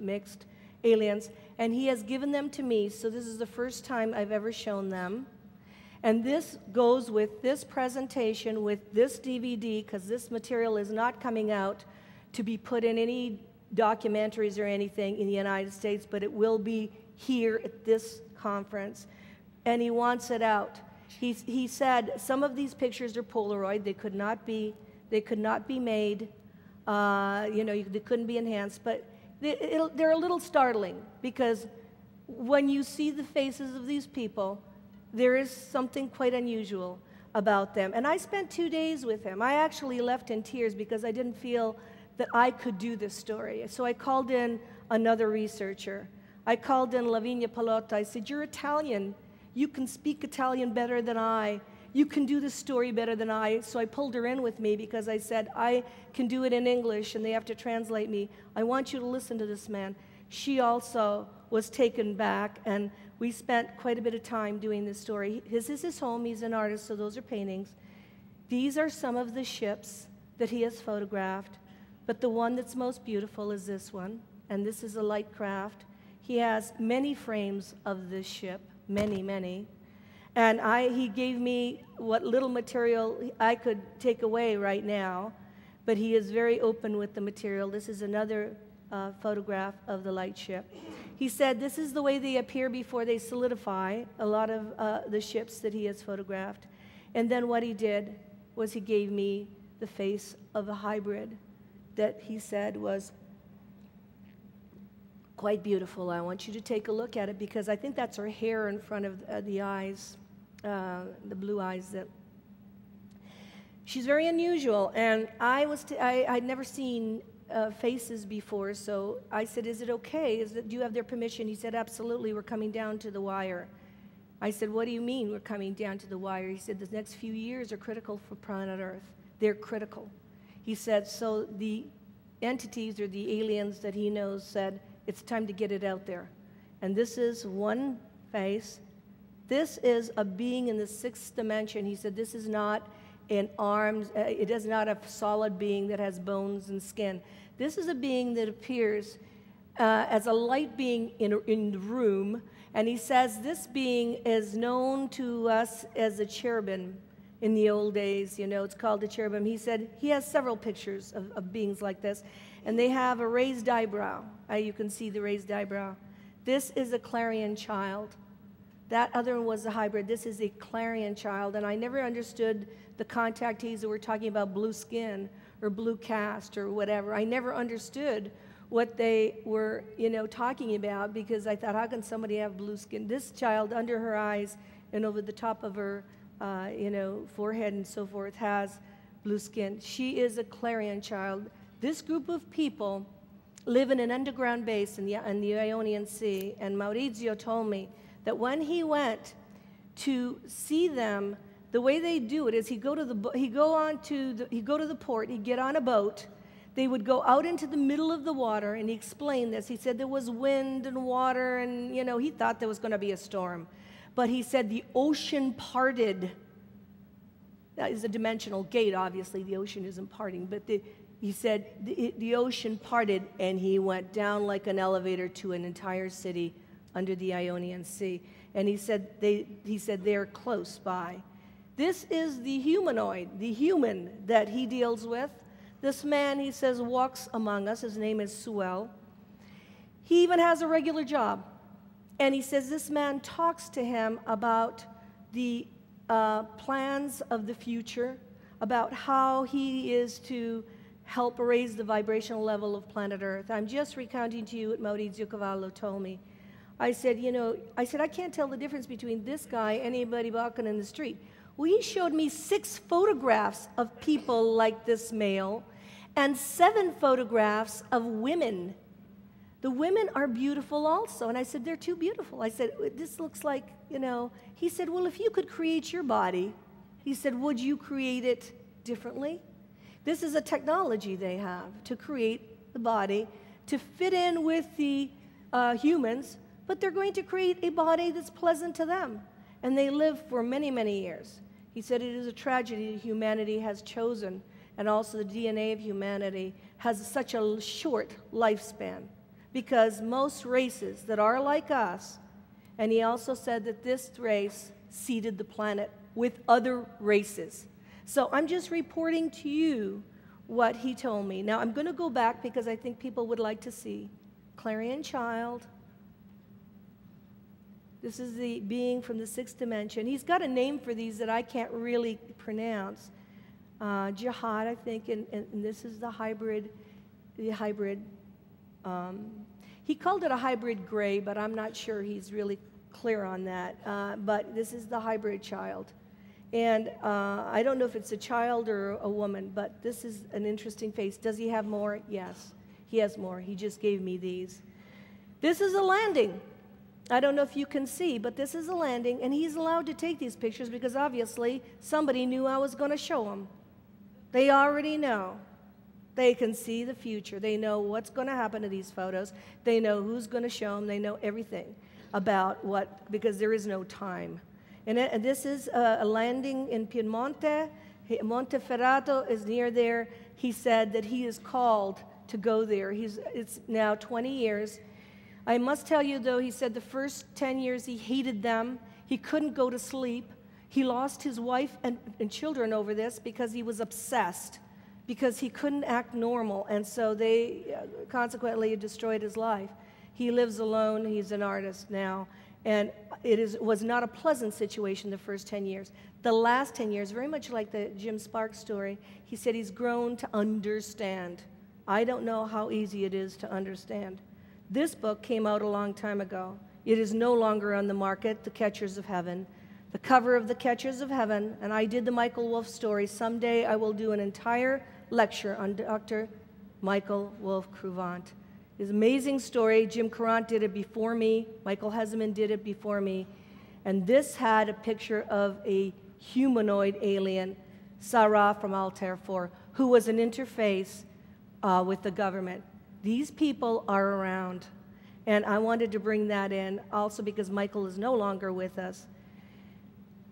mixed aliens. And he has given them to me, so this is the first time I've ever shown them. And this goes with this presentation, with this DVD, because this material is not coming out to be put in any documentaries or anything in the United States, but it will be here at this conference. And he wants it out. He said some of these pictures are Polaroid. They could not be made. They couldn't be enhanced, but they're a little startling, because when you see the faces of these people, there is something quite unusual about them. And I spent 2 days with him. I actually left in tears because I didn't feel that I could do this story. So I called in another researcher. I called in Lavinia Palotta. I said, you're Italian. You can speak Italian better than I. You can do the story better than I. So I pulled her in with me because I said, I can do it in English and they have to translate me. I want you to listen to this man. She also was taken back, and we spent quite a bit of time doing this story. His is his home. He's an artist, so those are paintings. These are some of the ships that he has photographed, but the one that's most beautiful is this one, and this is a light craft. He has many frames of this ship, many, many. And he gave me what little material I could take away right now, but he is very open with the material. This is another photograph of the light ship. He said this is the way they appear before they solidify, a lot of the ships that he has photographed. And then what he did was he gave me the face of a hybrid that he said was quite beautiful. I want you to take a look at it, because I think that's her hair in front of the eyes. The blue eyes. She's very unusual, and I'd never seen faces before, so I said, is it okay? Do you have their permission? He said, absolutely, we're coming down to the wire. I said, what do you mean we're coming down to the wire? He said, the next few years are critical for planet Earth. They're critical. He said, so the entities or the aliens that he knows said, it's time to get it out there. And this is one face. This is a being in the 6th dimension. He said this is not an arms, it is not a solid being that has bones and skin. This is a being that appears as a light being in the room, and he says this being is known to us as a cherubim in the old days. It's called a cherubim. He said he has several pictures of beings like this, and they have a raised eyebrow. You can see the raised eyebrow. This is a Clarion child. That other one was a hybrid. This is a Clarion child, and I never understood the contactees that were talking about blue skin or blue cast or whatever. I never understood what they were, talking about, because I thought, how can somebody have blue skin? This child, under her eyes and over the top of her, forehead and so forth, has blue skin. She is a Clarion child. This group of people live in an underground base in the Ionian Sea, and Maurizio told me that when he went to see them, the way they do it is he'd go to the port, he'd get on a boat, they would go out into the middle of the water, and he explained this. He said there was wind and water, and he thought there was going to be a storm, but he said the ocean parted. That is a dimensional gate, obviously the ocean isn't parting, but he said the ocean parted, and he went down like an elevator to an entire city under the Ionian Sea. And he said they're close by. This is the humanoid, the human that he deals with. This man, he says, walks among us. His name is Suel. He even has a regular job. And he says this man talks to him about the plans of the future, about how he is to help raise the vibrational level of planet Earth. I'm just recounting to you what Maurizio Cavallo told me. I said, I can't tell the difference between this guy and anybody walking in the street. Well, he showed me 6 photographs of people like this male and 7 photographs of women. The women are beautiful also. And I said, they're too beautiful. I said, this looks like, He said, well, if you could create your body, he said, would you create it differently? This is a technology they have to create the body to fit in with the humans, but they're going to create a body that's pleasant to them. And they live for many, many years. He said it is a tragedy humanity has chosen, and also the DNA of humanity has such a short lifespan, because most races that are like us, and he also said that this race seeded the planet with other races. So I'm just reporting to you what he told me. Now I'm going to go back because I think people would like to see Clarion Child. This is the being from the 6th dimension. He's got a name for these that I can't really pronounce. Jihad, I think, and this is the hybrid. He called it a hybrid gray, but I'm not sure he's really clear on that. But this is the hybrid child. And I don't know if it's a child or a woman, but this is an interesting face. Does he have more? Yes, he has more. He just gave me these. This is a landing. I don't know if you can see, but this is a landing, and he's allowed to take these pictures because obviously somebody knew I was going to show them. They already know. They can see the future. They know what's going to happen to these photos. They know who's going to show them. They know everything about what, because there is no time. And this is a landing in Piemonte. Monteferrato is near there. He said that he is called to go there. It's now 20 years. I must tell you, though, he said the first 10 years he hated them. He couldn't go to sleep. He lost his wife and children over this because he was obsessed, because he couldn't act normal, and so they consequently destroyed his life. He lives alone. He's an artist now, and it was not a pleasant situation the first 10 years. The last 10 years, very much like the Jim Sparks story, he said he's grown to understand. I don't know how easy it is to understand. This book came out a long time ago. It is no longer on the market, The Catchers of Heaven. The cover of The Catchers of Heaven, and I did the Michael Wolff story. Someday I will do an entire lecture on Dr. Michael Wolff Cruvant. His amazing story. Jim Carant did it before me. Michael Heseman did it before me. And this had a picture of a humanoid alien, Sarah from Altair 4, who was an interface with the government. These people are around, and I wanted to bring that in also because Michael is no longer with us.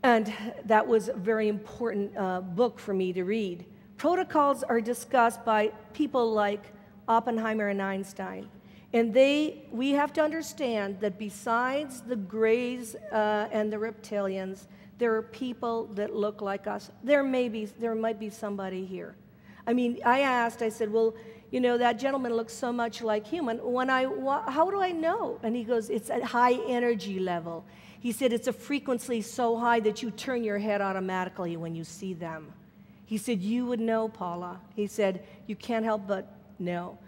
And that was a very important book for me to read. Protocols are discussed by people like Oppenheimer and Einstein. And we have to understand that besides the grays and the reptilians, there are people that look like us. There might be somebody here. I mean, I said, well, that gentleman looks so much like human. How do I know? And he goes, it's at high energy level. He said, it's a frequency so high that you turn your head automatically when you see them. He said, you would know, Paula. He said, you can't help but know.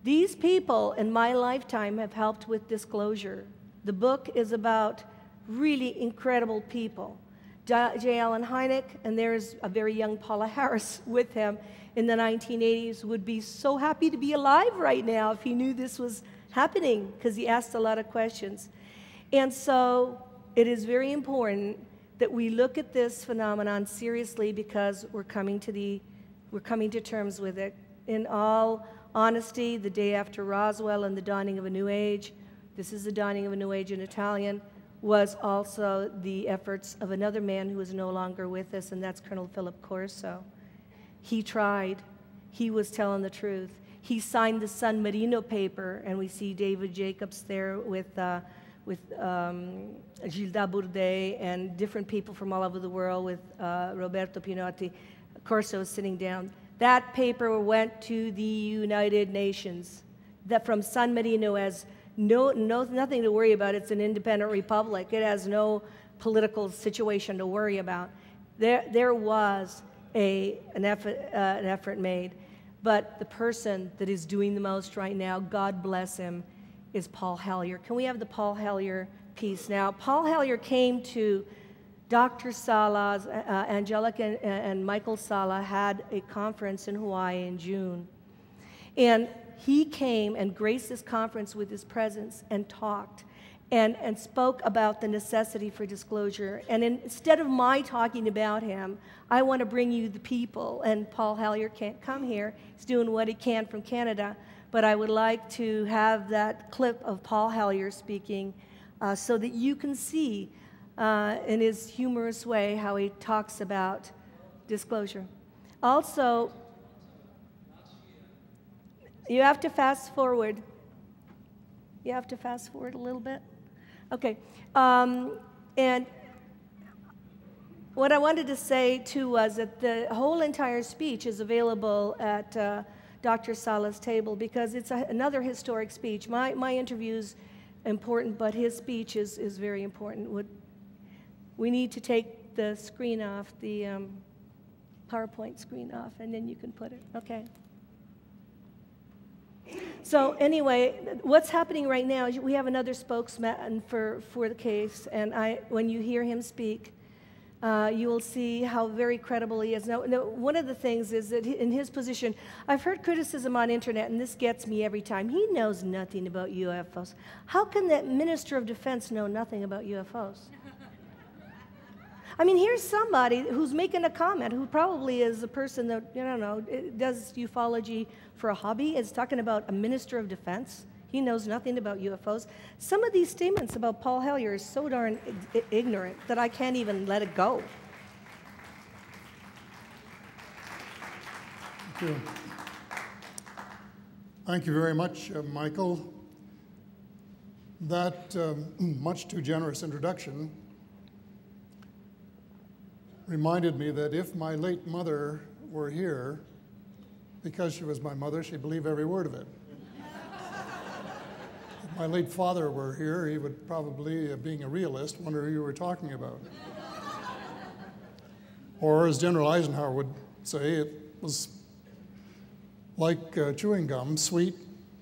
These people in my lifetime have helped with disclosure. The book is about really incredible people. J. Allen Hynek, and there's a very young Paula Harris with him in the 1980s, would be so happy to be alive right now if he knew this was happening, because he asked a lot of questions. And so it is very important that we look at this phenomenon seriously, because we're coming to terms with it. In all honesty, the day after Roswell and the dawning of a new age, this is the dawning of a new age in Italian, was also the efforts of another man who is no longer with us, and that's Colonel Philip Corso. He tried. He was telling the truth. He signed the San Marino paper, and we see David Jacobs there with with Gilda Bourdet and different people from all over the world, with Roberto Pinotti. Corso sitting down. That paper went to the United Nations. That from San Marino has nothing to worry about. It's an independent republic. It has no political situation to worry about. There was an effort made. But the person that is doing the most right now, God bless him, is Paul Hellyer. Can we have the Paul Hellyer piece now? Paul Hellyer came to Dr. Sala's, Angelica and Michael Sala had a conference in Hawaii in June. And he came and graced this conference with his presence and talked and spoke about the necessity for disclosure. And instead of my talking about him, I want to bring you the people. And Paul Hellyer can't come here. He's doing what he can from Canada. But I would like to have that clip of Paul Hellyer speaking so that you can see in his humorous way how he talks about disclosure. Also, you have to fast forward. You have to fast forward a little bit. Okay. And what I wanted to say, too, was that the whole entire speech is available at Dr. Sala's table because it's another historic speech. My interview's important, but his speech is very important. We need to take the screen off, the PowerPoint screen off, and then you can put it. Okay. So anyway, what's happening right now is we have another spokesman for the case, and when you hear him speak, you will see how very credible he is. Now, one of the things is that in his position, I've heard criticism on internet, and this gets me every time. He knows nothing about UFOs. How can that Minister of Defense know nothing about UFOs? I mean, here's somebody who's making a comment who probably is a person that, I don't know, does ufology for a hobby, is talking about a Minister of Defense. He knows nothing about UFOs. Some of these statements about Paul Hellyer are so darn ignorant that I can't even let it go. Thank you. Thank you very much, Michael. That much too generous introduction reminded me that if my late mother were here, because she was my mother, she'd believe every word of it. If my late father were here, he would probably, being a realist, wonder who you were talking about. Or, as General Eisenhower would say, it was like chewing gum, sweet,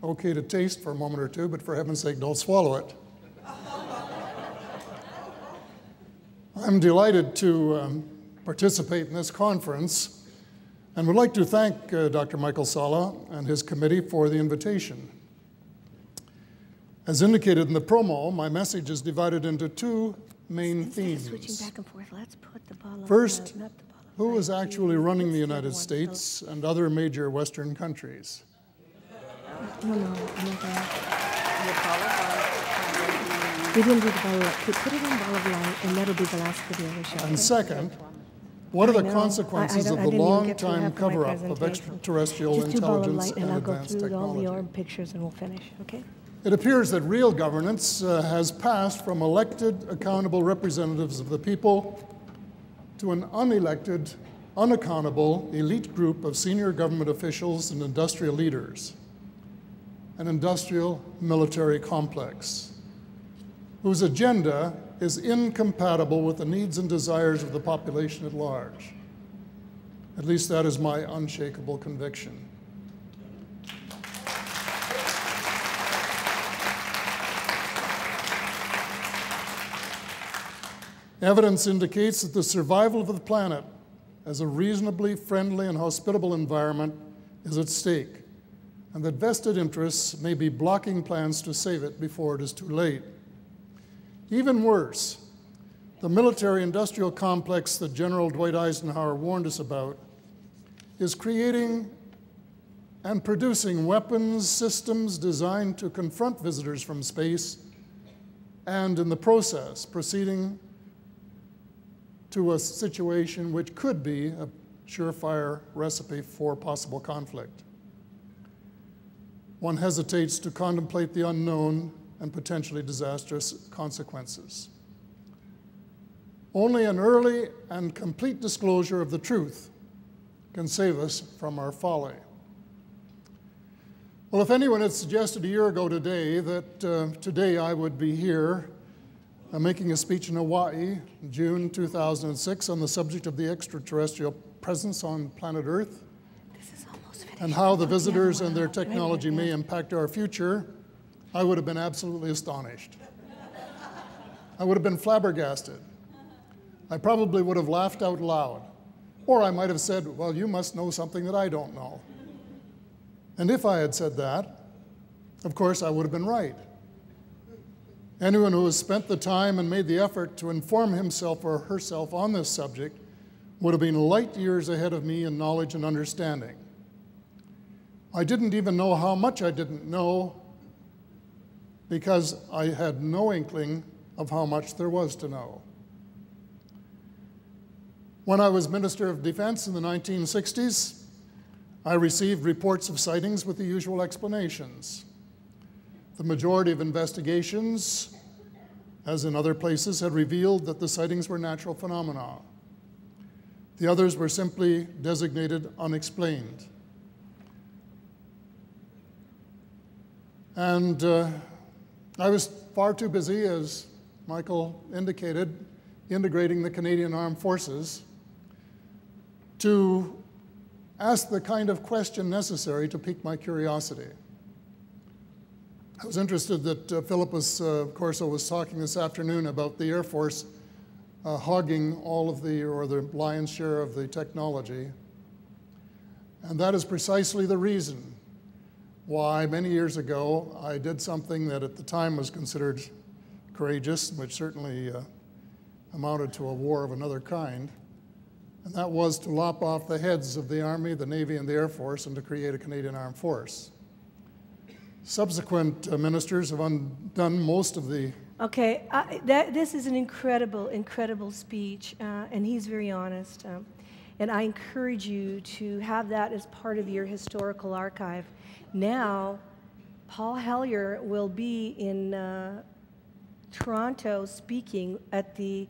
okay to taste for a moment or two, but for heaven's sake, don't swallow it. I'm delighted to participate in this conference and would like to thank Dr. Michael Sala and his committee for the invitation. As indicated in the promo, my message is divided into two main themes. Switching back and forth, let's put the ball First, who is actually running the United States and other major Western countries? We didn't do the ball of light. Put it on ball of light, and that'll be the last video we show. And second, what are the consequences of the long-time cover-up of extraterrestrial intelligence and advanced technology? Just do ball of light, and I'll go through all the orb pictures, and we'll finish, okay? It appears that real governance has passed from elected, accountable representatives of the people to an unelected, unaccountable elite group of senior government officials and industrial leaders, an industrial military complex, whose agenda is incompatible with the needs and desires of the population at large. At least that is my unshakable conviction. Evidence indicates that the survival of the planet as a reasonably friendly and hospitable environment is at stake, and that vested interests may be blocking plans to save it before it is too late. Even worse, the military-industrial complex that General Dwight Eisenhower warned us about is creating and producing weapons systems designed to confront visitors from space, and in the process, proceeding to a situation which could be a surefire recipe for possible conflict. One hesitates to contemplate the unknown and potentially disastrous consequences. Only an early and complete disclosure of the truth can save us from our folly. Well, if anyone had suggested a year ago today that today I would be here making a speech in Hawaii in June 2006 on the subject of the extraterrestrial presence on planet Earth and how the visitors and their technology may impact our future, I would have been absolutely astonished. I would have been flabbergasted. I probably would have laughed out loud. Or I might have said, well, you must know something that I don't know. And if I had said that, of course, I would have been right. Anyone who has spent the time and made the effort to inform himself or herself on this subject would have been light years ahead of me in knowledge and understanding. I didn't even know how much I didn't know because I had no inkling of how much there was to know. When I was Minister of Defense in the 1960s, I received reports of sightings with the usual explanations. The majority of investigations, as in other places, had revealed that the sightings were natural phenomena. The others were simply designated unexplained. And I was far too busy, as Michael indicated, integrating the Canadian Armed Forces to ask the kind of question necessary to pique my curiosity. I was interested that Philip Corso was talking this afternoon about the Air Force hogging all of the lion's share of the technology. And that is precisely the reason why many years ago I did something that at the time was considered courageous, which certainly amounted to a war of another kind. And that was to lop off the heads of the Army, the Navy, and the Air Force and to create a Canadian Armed Force. Subsequent ministers have undone most of the... Okay, this is an incredible, incredible speech, and he's very honest. And I encourage you to have that as part of your historical archive. Now, Paul Hellyer will be in Toronto speaking at the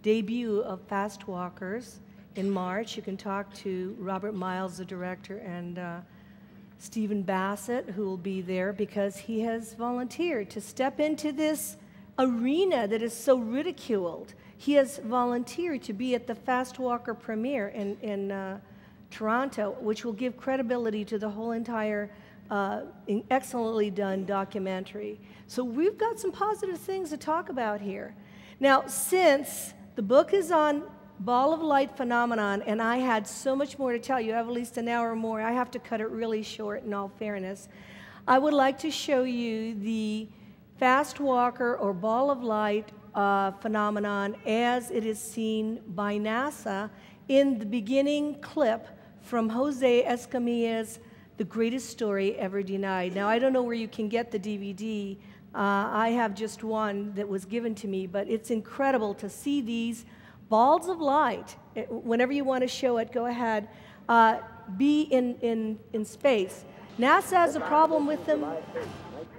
debut of Fast Walkers in March. You can talk to Robert Miles, the director, and Stephen Bassett, who will be there because he has volunteered to step into this arena that is so ridiculed. He has volunteered to be at the Fast Walker premiere in Toronto, which will give credibility to the whole entire excellently done documentary. So we've got some positive things to talk about here. Now, since the book is on ball of light phenomenon, and I had so much more to tell you, I have at least an hour more. I have to cut it really short in all fairness. I would like to show you the fast walker or ball of light phenomenon as it is seen by NASA in the beginning clip from Jose Escamilla's The Greatest Story Ever Denied. Now, I don't know where you can get the DVD. I have just one that was given to me, but it's incredible to see these balls of light. Whenever you want to show it, go ahead. Be in space. NASA has a problem with them.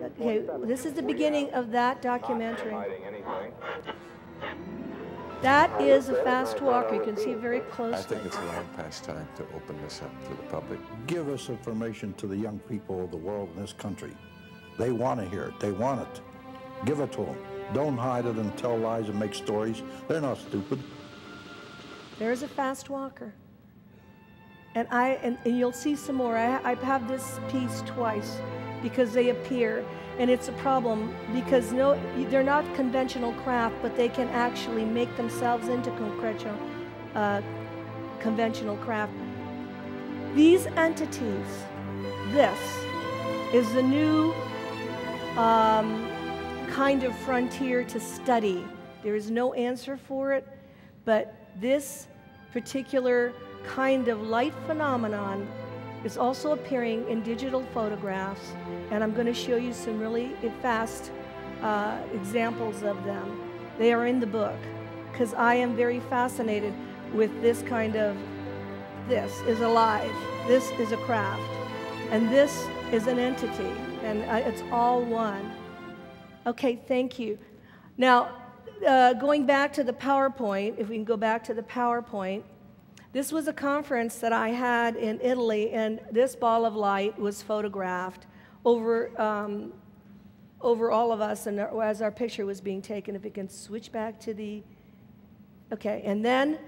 Okay, this is the beginning of that documentary. That is a fast walker. You can see it very closely. I think it's a long past time to open this up to the public. Give us information to the young people of the world in this country. They want to hear it. They want it. Give it to them. Don't hide it and tell lies and make stories. They're not stupid. There's a fast walker. And you'll see some more. I have this piece twice because they appear. And it's a problem because they're not conventional craft, but they can actually make themselves into conventional craft. These entities, this is the new kind of frontier to study. There is no answer for it, but this particular kind of light phenomenon is also appearing in digital photographs, and I'm going to show you some really fast examples of them. They are in the book, because I am very fascinated with this kind of, this is alive, this is a craft, and this is an entity, and it's all one. Okay, thank you. Now, going back to the PowerPoint, if we can go back to the PowerPoint, this was a conference that I had in Italy, and this ball of light was photographed over all of us, and as our picture was being taken. If we can switch back to the, okay, and then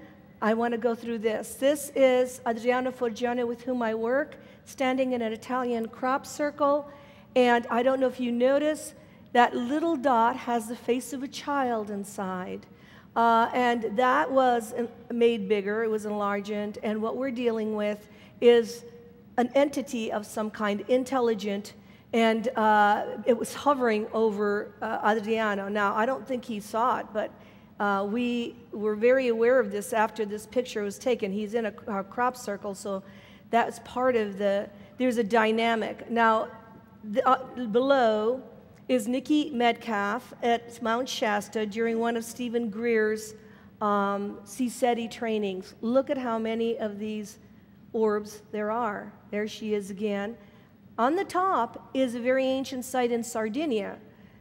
I want to go through this. This is Adriano Forgione, with whom I work, standing in an Italian crop circle, and I don't know if you notice, that little dot has the face of a child inside. And that was made bigger, it was enlarged, and what we're dealing with is an entity of some kind, intelligent, and it was hovering over Adriano. Now, I don't think he saw it, but we were very aware of this after this picture was taken. He's in a crop circle, so that's part of there's a dynamic. Now, below is Nikki Metcalf at Mount Shasta during one of Stephen Greer's CSETI trainings. Look at how many of these orbs there are. There she is again. On the top is a very ancient site in Sardinia.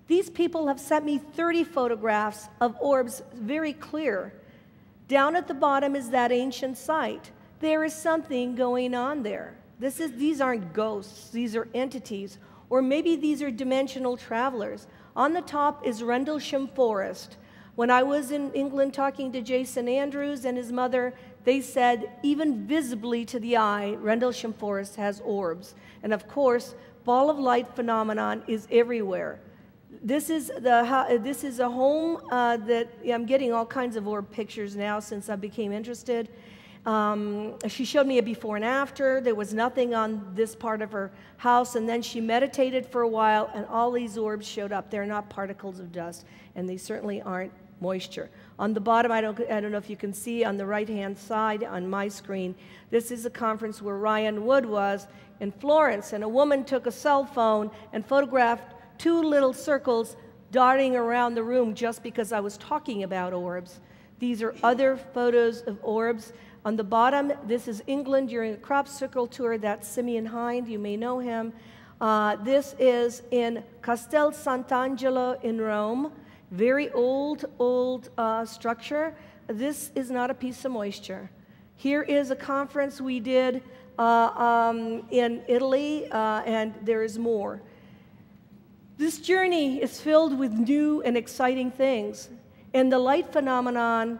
These people have sent me 30 photographs of orbs, very clear. Down at the bottom is that ancient site. There is something going on there. These aren't ghosts, these are entities. Or maybe these are dimensional travelers. On the top is Rendlesham Forest. When I was in England talking to Jason Andrews and his mother, they said, even visibly to the eye, Rendlesham Forest has orbs. And of course, ball of light phenomenon is everywhere. This is a home that I'm getting all kinds of orb pictures now since I became interested. She showed me a before and after. There was nothing on this part of her house, and then she meditated for a while, and all these orbs showed up. They're not particles of dust, and they certainly aren't moisture. On the bottom, I don't know if you can see on the right-hand side on my screen, this is a conference where Ryan Wood was in Florence, and a woman took a cell phone and photographed 2 little circles darting around the room just because I was talking about orbs. These are other photos of orbs. On the bottom, this is England during a crop circle tour. That's Simeon Hind. You may know him. This is in Castel Sant'Angelo in Rome. Very old structure. This is not a piece of moisture. Here is a conference we did in Italy, and there is more. This journey is filled with new and exciting things. And the light phenomenon,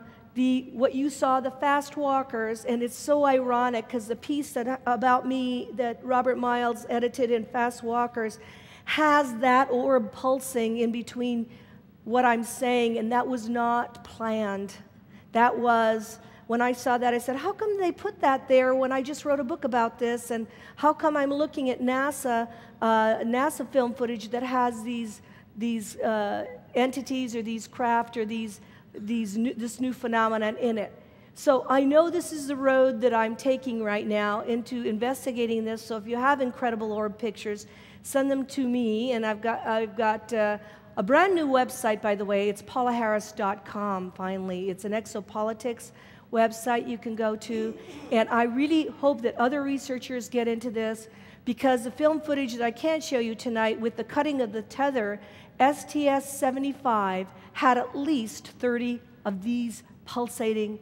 what you saw, the fast walkers, and it's so ironic because the piece about me that Robert Miles edited in Fast Walkers has that orb pulsing in between what I'm saying, and that was not planned. That was, when I saw that, I said, how come they put that there when I just wrote a book about this? And how come I'm looking at NASA film footage that has these entities or these craft or this new phenomenon in it? So I know this is the road that I'm taking right now into investigating this. So if you have incredible orb pictures, send them to me. And I've got a brand new website, by the way. It's paulaharris.com. Finally, it's an Exopolitics website you can go to. And I really hope that other researchers get into this, because the film footage that I can't show you tonight with the cutting of the tether, STS-75 had at least 30 of these pulsating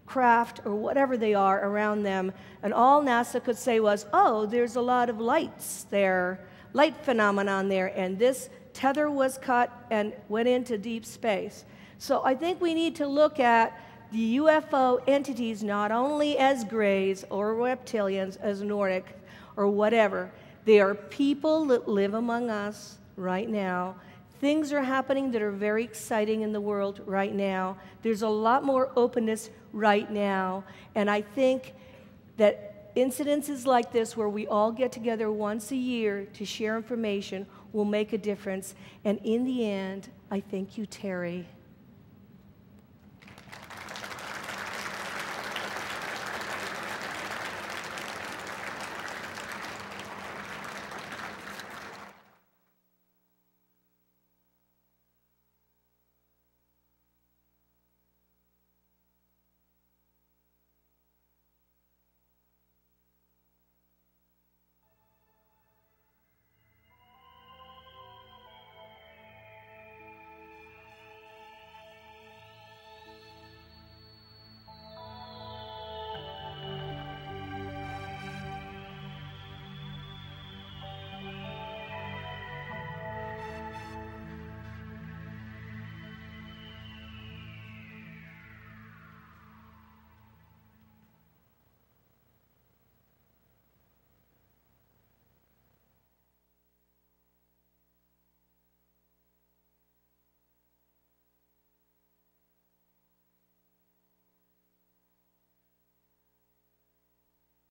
craft or whatever they are around them. And all NASA could say was, oh, there's a lot of lights there, light phenomenon there. And this tether was cut and went into deep space. So I think we need to look at the UFO entities not only as grays or reptilians, as Nordic or whatever. They are people that live among us right now. Things are happening that are very exciting in the world right now. There's a lot more openness right now. And I think that incidences like this, where we all get together once a year to share information, will make a difference. And in the end, I thank you, Terry.